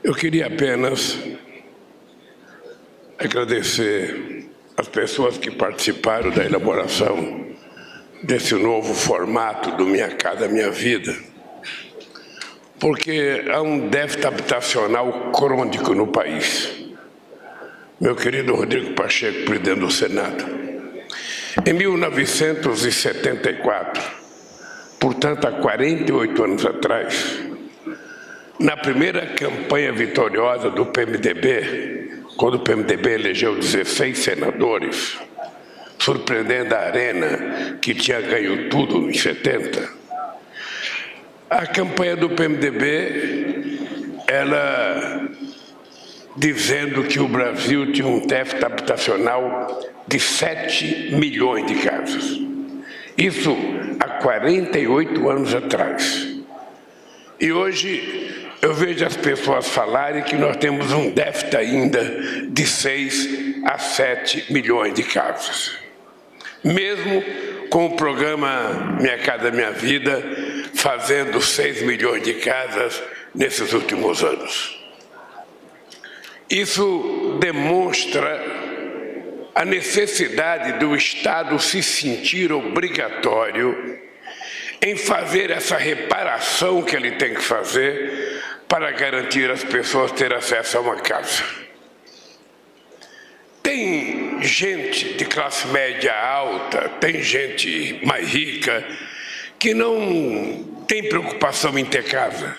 Eu queria apenas agradecer as pessoas que participaram da elaboração desse novo formato do Minha Casa Minha Vida, porque há um déficit habitacional crônico no país. Meu querido Rodrigo Pacheco, presidente do Senado, em 1974, portanto há 48 anos atrás, na primeira campanha vitoriosa do PMDB, quando o PMDB elegeu 16 senadores, surpreendendo a Arena, que tinha ganho tudo em 70, a campanha do PMDB, ela dizendo que o Brasil tinha um déficit habitacional de 7 milhões de casas. Isso há 48 anos atrás. E hoje eu vejo as pessoas falarem que nós temos um déficit ainda de 6 a 7 milhões de casas. Mesmo com o programa Minha Casa Minha Vida fazendo 6 milhões de casas nesses últimos anos. Isso demonstra a necessidade do Estado se sentir obrigatório em fazer essa reparação que ele tem que fazer para garantir às pessoas ter acesso a uma casa. Tem gente de classe média alta, tem gente mais rica, que não tem preocupação em ter casa.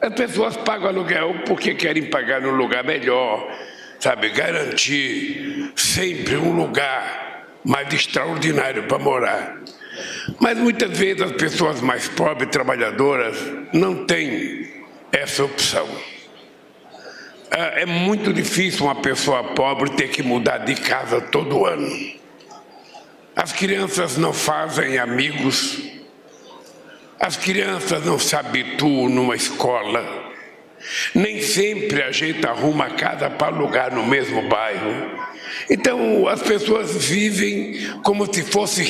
As pessoas pagam aluguel porque querem pagar num lugar melhor, sabe? Garantir sempre um lugar mais extraordinário para morar. Mas muitas vezes as pessoas mais pobres, trabalhadoras, não têm essa opção. É muito difícil uma pessoa pobre ter que mudar de casa todo ano. As crianças não fazem amigos, as crianças não se habituam numa escola, nem sempre a gente arruma casa para alugar no mesmo bairro. Então, as pessoas vivem como se fossem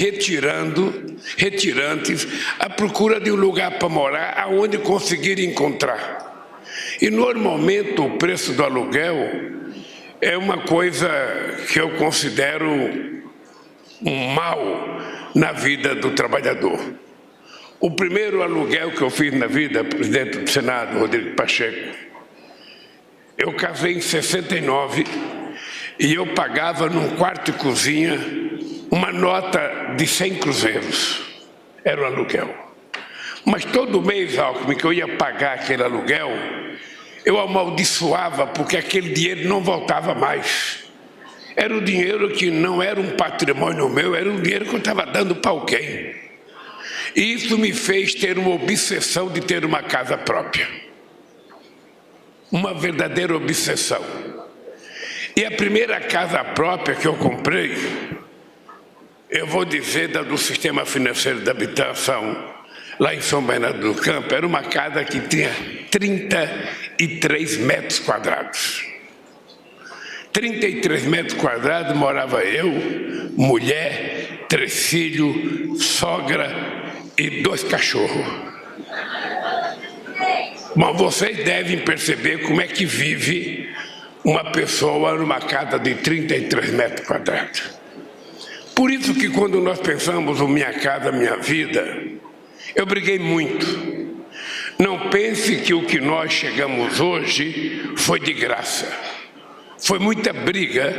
retirantes, à procura de um lugar para morar, aonde conseguir encontrar. E, normalmente, o preço do aluguel é uma coisa que eu considero um mal na vida do trabalhador. O primeiro aluguel que eu fiz na vida, presidente do Senado, Rodrigo Pacheco, eu casei em 69 e eu pagava num quarto e cozinha uma nota de 100 cruzeiros. Era o aluguel. Mas todo mês, Alckmin, que eu ia pagar aquele aluguel, eu amaldiçoava porque aquele dinheiro não voltava mais. Era o dinheiro que não era um patrimônio meu, era um dinheiro que eu estava dando para alguém. E isso me fez ter uma obsessão de ter uma casa própria. Uma verdadeira obsessão. E a primeira casa própria que eu comprei, eu vou dizer do Sistema Financeiro da Habitação, lá em São Bernardo do Campo, era uma casa que tinha 33 metros quadrados. 33 metros quadrados, morava eu, mulher, 3 filhos, sogra e 2 cachorros. Mas vocês devem perceber como é que vive uma pessoa numa casa de 33 metros quadrados. Por isso que quando nós pensamos no Minha Casa Minha Vida, eu briguei muito. Não pense que o que nós chegamos hoje foi de graça. Foi muita briga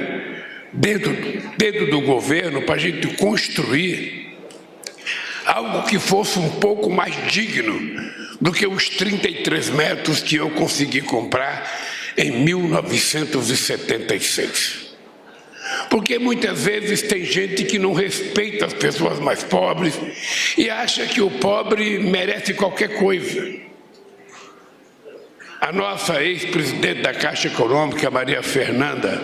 dentro do governo para a gente construir algo que fosse um pouco mais digno do que os 33 metros que eu consegui comprar em 1976. Porque muitas vezes tem gente que não respeita as pessoas mais pobres e acha que o pobre merece qualquer coisa. A nossa ex-presidente da Caixa Econômica, Maria Fernanda,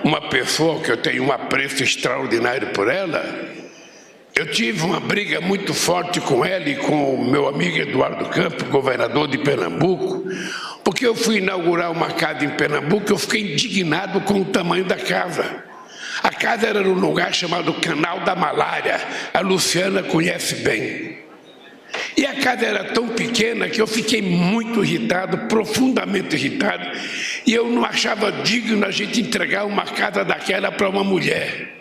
uma pessoa que eu tenho um apreço extraordinário por ela, eu tive uma briga muito forte com ela e com o meu amigo Eduardo Campos, governador de Pernambuco, porque eu fui inaugurar uma casa em Pernambuco e eu fiquei indignado com o tamanho da casa. A casa era num lugar chamado Canal da Malária, a Luciana conhece bem. E a casa era tão pequena que eu fiquei muito irritado, profundamente irritado, e eu não achava digno a gente entregar uma casa daquela para uma mulher.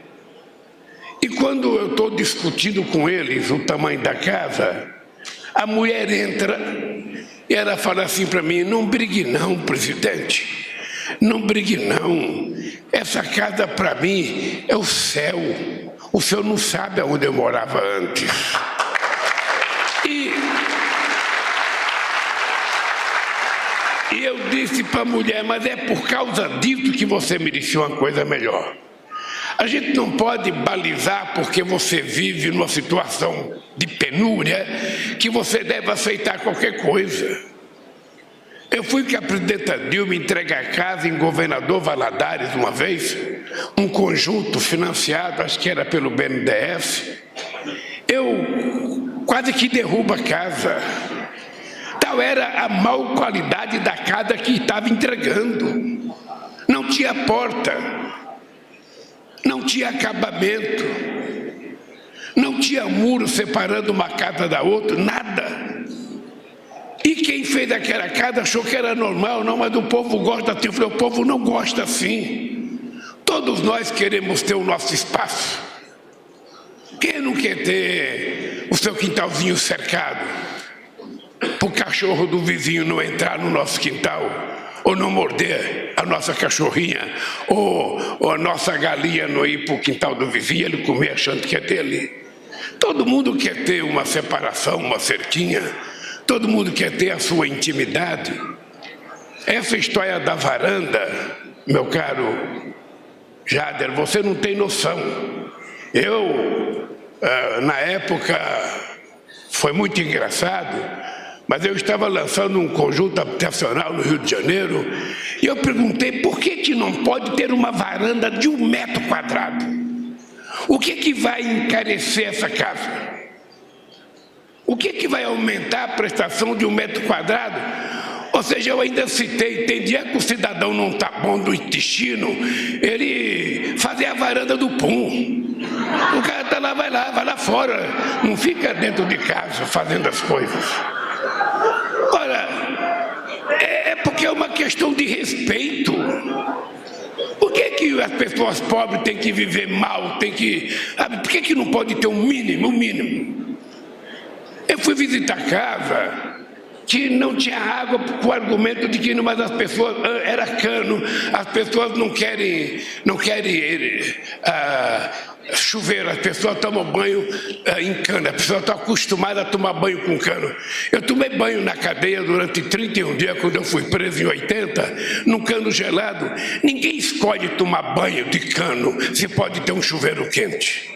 E quando eu estou discutindo com eles o tamanho da casa, a mulher entra e ela fala assim para mim: não brigue não, presidente, não brigue não, essa casa para mim é o céu, o senhor não sabe aonde eu morava antes. E eu disse para a mulher: mas é por causa disso que você merecia uma coisa melhor. A gente não pode balizar porque você vive numa situação de penúria que você deve aceitar qualquer coisa. Eu fui com a presidenta Dilma entregar a casa em Governador Valadares uma vez, um conjunto financiado, acho que era pelo BNDES. Eu quase que derrubo a casa. Tal era a má qualidade da casa que estava entregando. Não tinha porta, não tinha acabamento, não tinha muro separando uma casa da outra, nada. E quem fez aquela casa achou que era normal, não, mas o povo gosta assim. Eu falei: o povo não gosta assim. Todos nós queremos ter o nosso espaço. Quem não quer ter o seu quintalzinho cercado, para o cachorro do vizinho não entrar no nosso quintal, ou não morder a nossa cachorrinha, ou a nossa galinha não ir para o quintal do vizinho, ele comer achando que é dele? Todo mundo quer ter uma separação, uma cerquinha, todo mundo quer ter a sua intimidade. Essa história da varanda, meu caro Jader, você não tem noção. Eu, na época, foi muito engraçado, mas eu estava lançando um conjunto habitacional no Rio de Janeiro e eu perguntei: por que não pode ter uma varanda de 1 metro quadrado? O que vai encarecer essa casa? O que vai aumentar a prestação de 1 metro quadrado? Ou seja, eu ainda citei: tem dia que o cidadão não está bom do intestino, ele fazer a varanda do pum. O cara está lá, vai lá fora, não fica dentro de casa fazendo as coisas. Ora, é porque é uma questão de respeito. Por que as pessoas pobres têm que viver mal, por que não pode ter um mínimo? Eu fui visitar a casa que não tinha água com o argumento de que mas as pessoas, era cano, as pessoas não querem chuveiro, as pessoas tomam banho em cano, as pessoas estão acostumadas a tomar banho com cano. Eu tomei banho na cadeia durante 31 dias, quando eu fui preso em 80, num cano gelado. Ninguém escolhe tomar banho de cano se pode ter um chuveiro quente.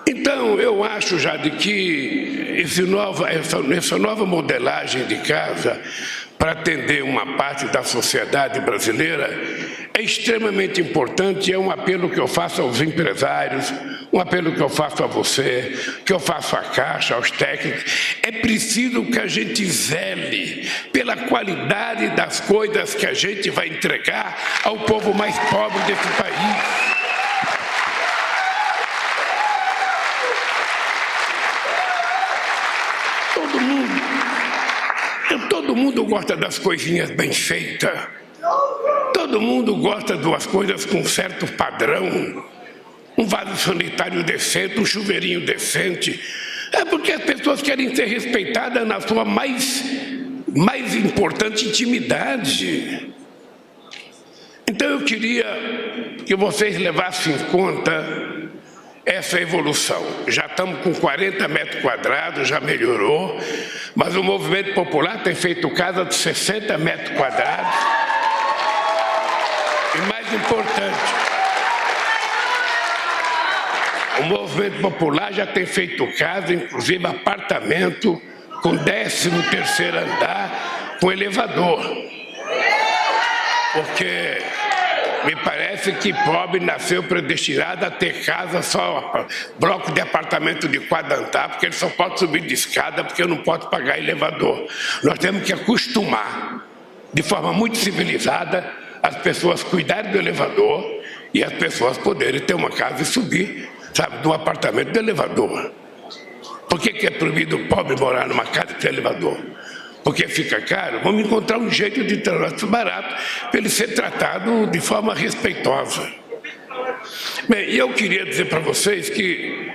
Então, eu acho já de que essa nova modelagem de casa para atender uma parte da sociedade brasileira é extremamente importante. É um apelo que eu faço aos empresários, um apelo que eu faço a você, que eu faço à Caixa, aos técnicos. É preciso que a gente zele pela qualidade das coisas que a gente vai entregar ao povo mais pobre desse país. Todo mundo gosta das coisinhas bem feitas. Todo mundo gosta das coisas com certo padrão. Um vaso sanitário decente, um chuveirinho decente. É porque as pessoas querem ser respeitadas na sua mais importante intimidade. Então eu queria que vocês levassem em conta essa evolução. Já estamos com 40 metros quadrados, já melhorou, mas o movimento popular tem feito casa de 60 metros quadrados. E mais importante, o movimento popular já tem feito casa, inclusive apartamento, com 13º andar, com elevador. Porque me parece que pobre nasceu predestinado a ter casa só, bloco de apartamento de 4 andares, porque ele só pode subir de escada, porque eu não posso pagar elevador. Nós temos que acostumar, de forma muito civilizada, as pessoas cuidarem do elevador e as pessoas poderem ter uma casa e subir, sabe, de um apartamento de elevador. Por que é proibido o pobre morar numa casa que tem elevador? Porque fica caro? Vamos encontrar um jeito de tornar isso barato para ele ser tratado de forma respeitosa. Bem, eu queria dizer para vocês que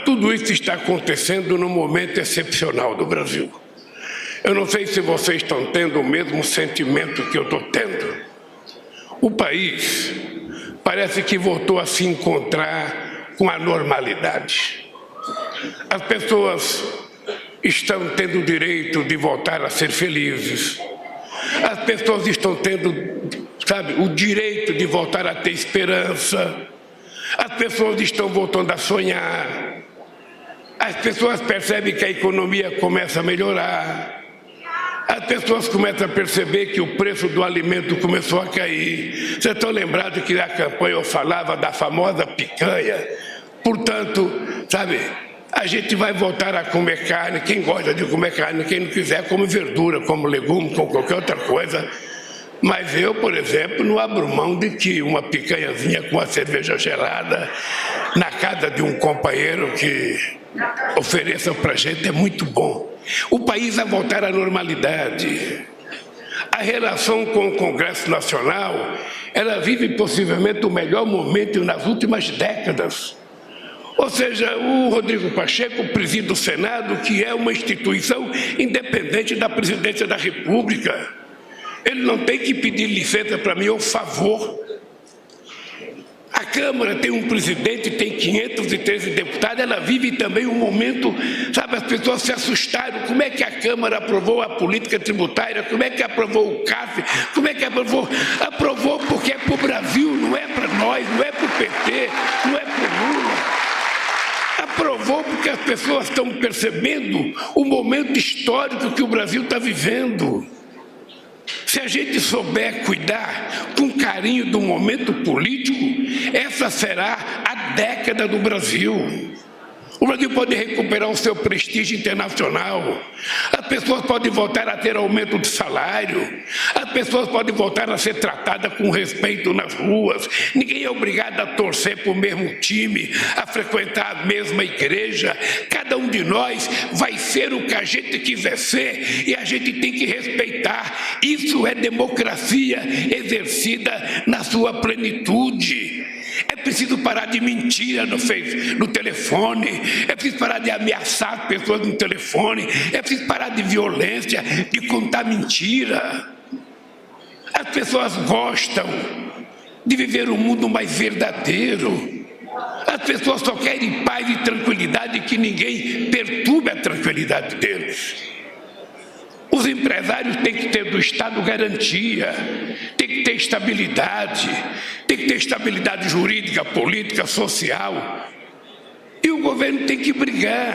tudo isso está acontecendo num momento excepcional do Brasil. Eu não sei se vocês estão tendo o mesmo sentimento que eu estou tendo. O país parece que voltou a se encontrar com a normalidade. As pessoas estão tendo o direito de voltar a ser felizes. As pessoas estão tendo, o direito de voltar a ter esperança. As pessoas estão voltando a sonhar. As pessoas percebem que a economia começa a melhorar. As pessoas começam a perceber que o preço do alimento começou a cair. Vocês estão lembrados que na campanha eu falava da famosa picanha? Portanto, a gente vai voltar a comer carne. Quem gosta de comer carne, quem não quiser, come verdura, come legume, com qualquer outra coisa. Mas eu, por exemplo, não abro mão de que uma picanhazinha com uma cerveja gelada na casa de um companheiro que ofereça para a gente é muito bom. O país vai voltar à normalidade. A relação com o Congresso Nacional, ela vive possivelmente o melhor momento nas últimas décadas. Ou seja, o Rodrigo Pacheco preside o Senado, que é uma instituição independente da presidência da República. Ele não tem que pedir licença para mim, ou favor. A Câmara tem um presidente, tem 513 deputados, ela vive também um momento, as pessoas se assustaram. Como é que a Câmara aprovou a política tributária? Como é que aprovou o CAF? Como é que aprovou? Aprovou porque é para o Brasil, não é para nós, não é para o PT, não é para o Lula. Aprovou porque as pessoas estão percebendo o momento histórico que o Brasil está vivendo. Se a gente souber cuidar com carinho do momento político, essa será a década do Brasil. O Brasil pode recuperar o seu prestígio internacional. As pessoas podem voltar a ter aumento de salário. As pessoas podem voltar a ser tratadas com respeito nas ruas. Ninguém é obrigado a torcer para o mesmo time, a frequentar a mesma igreja. Cada um de nós vai ser o que a gente quiser ser e a gente tem que respeitar. Isso é democracia exercida na sua plenitude. É preciso parar de mentira no telefone, é preciso parar de ameaçar as pessoas no telefone, é preciso parar de violência, de contar mentira. As pessoas gostam de viver um mundo mais verdadeiro. As pessoas só querem paz e tranquilidade, que ninguém perturbe a tranquilidade deles. Os empresários têm que ter do Estado garantia, tem que ter estabilidade, tem que ter estabilidade jurídica, política, social. E o governo tem que brigar.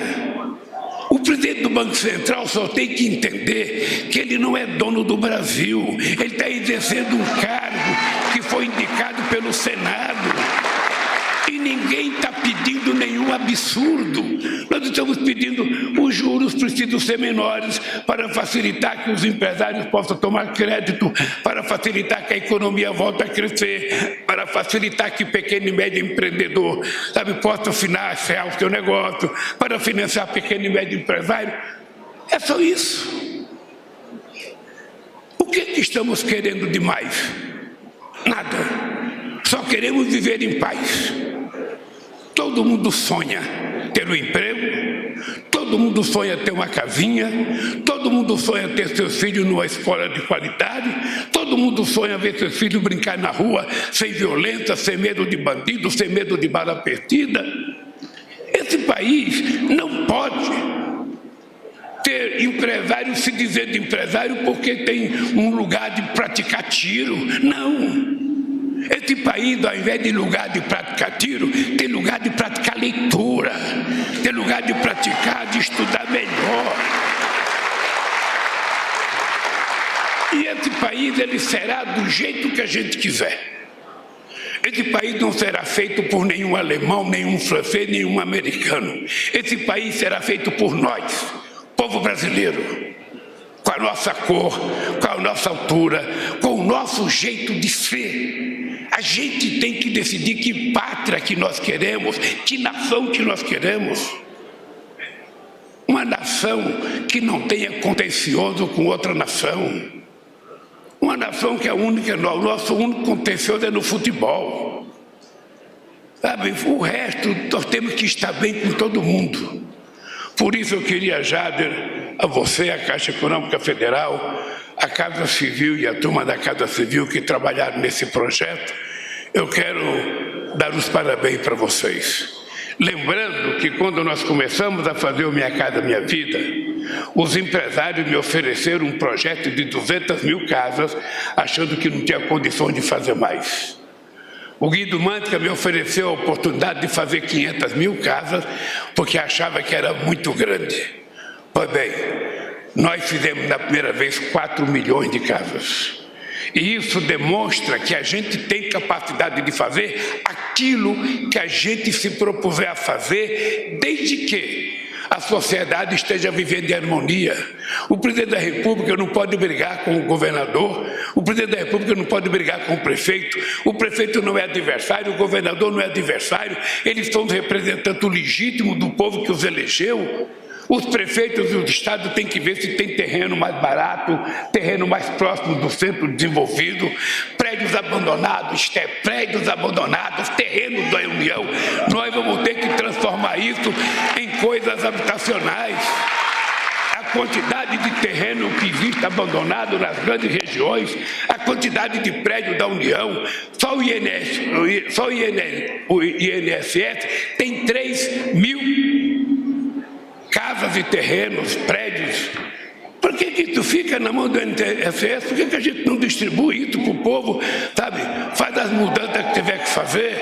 O presidente do Banco Central só tem que entender que ele não é dono do Brasil. Ele está exercendo um cargo que foi indicado pelo Senado. E ninguém está pedindo nenhum absurdo. Nós estamos pedindo os juros precisam ser menores para facilitar que os empresários possam tomar crédito, para facilitar que a economia volte a crescer, para facilitar que o pequeno e médio empreendedor possa financiar o seu negócio, para financiar pequeno e médio empresário. É só isso. O que estamos querendo demais? Nada. Só queremos viver em paz. Todo mundo sonha ter um emprego, todo mundo sonha ter uma casinha, todo mundo sonha ter seus filhos numa escola de qualidade, todo mundo sonha ver seus filhos brincar na rua sem violência, sem medo de bandido, sem medo de bala perdida. Esse país não pode ter empresário se dizendo empresário porque tem um lugar de praticar tiro. Não. Esse país, ao invés de lugar de praticar tiro, tem lugar de praticar leitura, tem lugar de praticar, de estudar melhor. E esse país, ele será do jeito que a gente quiser. Esse país não será feito por nenhum alemão, nenhum francês, nenhum americano. Esse país será feito por nós, povo brasileiro, com a nossa cor, com a nossa altura, com o nosso jeito de ser. A gente tem que decidir que pátria que nós queremos, que nação que nós queremos. uma nação que não tenha contencioso com outra nação. Uma nação que é única, o nosso único contencioso é no futebol. Sabe, o resto nós temos que estar bem com todo mundo. Por isso eu queria, Jader, a você, a Caixa Econômica Federal, a Casa Civil e a turma da Casa Civil que trabalharam nesse projeto, eu quero dar os parabéns para vocês. Lembrando que quando nós começamos a fazer o Minha Casa Minha Vida, os empresários me ofereceram um projeto de 200 mil casas, achando que não tinha condições de fazer mais. O Guido Mantega me ofereceu a oportunidade de fazer 500 mil casas, porque achava que era muito grande. Pois bem, nós fizemos na primeira vez 4 milhões de casas. E isso demonstra que a gente tem capacidade de fazer aquilo que a gente se propuser a fazer, desde que a sociedade esteja vivendo em harmonia. O presidente da República não pode brigar com o governador, o presidente da República não pode brigar com o prefeito não é adversário, o governador não é adversário, eles são os representantes legítimos do povo que os elegeu. Os prefeitos do estado têm que ver se tem terreno mais barato, terreno mais próximo do centro desenvolvido, prédios abandonados, terrenos da União. Nós vamos ter que transformar isso em coisas habitacionais. A quantidade de terreno que existe abandonado nas grandes regiões, a quantidade de prédios da União, só o INSS tem 3 mil casas e terrenos, prédios. Por que isso fica na mão do INSS? Por que a gente não distribui isso para o povo, sabe? Faz as mudanças que tiver que fazer,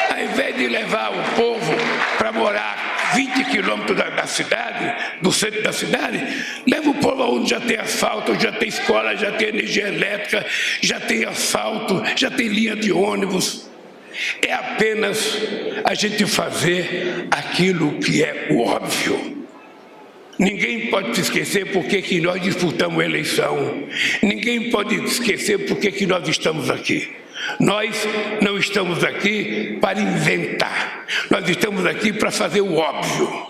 ao invés de levar o povo para morar 20 quilômetros da cidade, do centro da cidade, leva o povo onde já tem asfalto, já tem escola, já tem energia elétrica, já tem asfalto, já tem linha de ônibus. É apenas a gente fazer aquilo que é o óbvio. Ninguém pode se esquecer por que nós disputamos a eleição. Ninguém pode esquecer por que nós estamos aqui. Nós não estamos aqui para inventar. Nós estamos aqui para fazer o óbvio.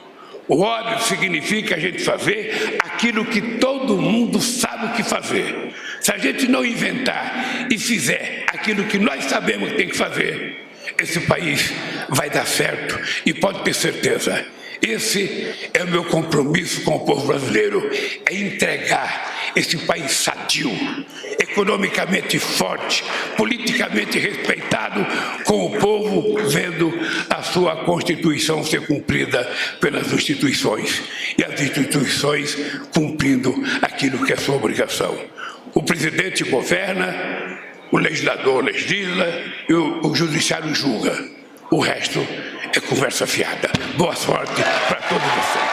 O óbvio significa a gente fazer aquilo que todo mundo sabe o que fazer. Se a gente não inventar e fizer aquilo que nós sabemos que tem que fazer, esse país vai dar certo. E pode ter certeza, esse é o meu compromisso com o povo brasileiro, é entregar esse país sadio, economicamente forte, politicamente respeitado, com o povo vendo a sua Constituição ser cumprida pelas instituições e as instituições cumprindo aquilo que é sua obrigação. O presidente governa, o legislador legisla e o judiciário julga. O resto é conversa fiada. Boa sorte para todos vocês.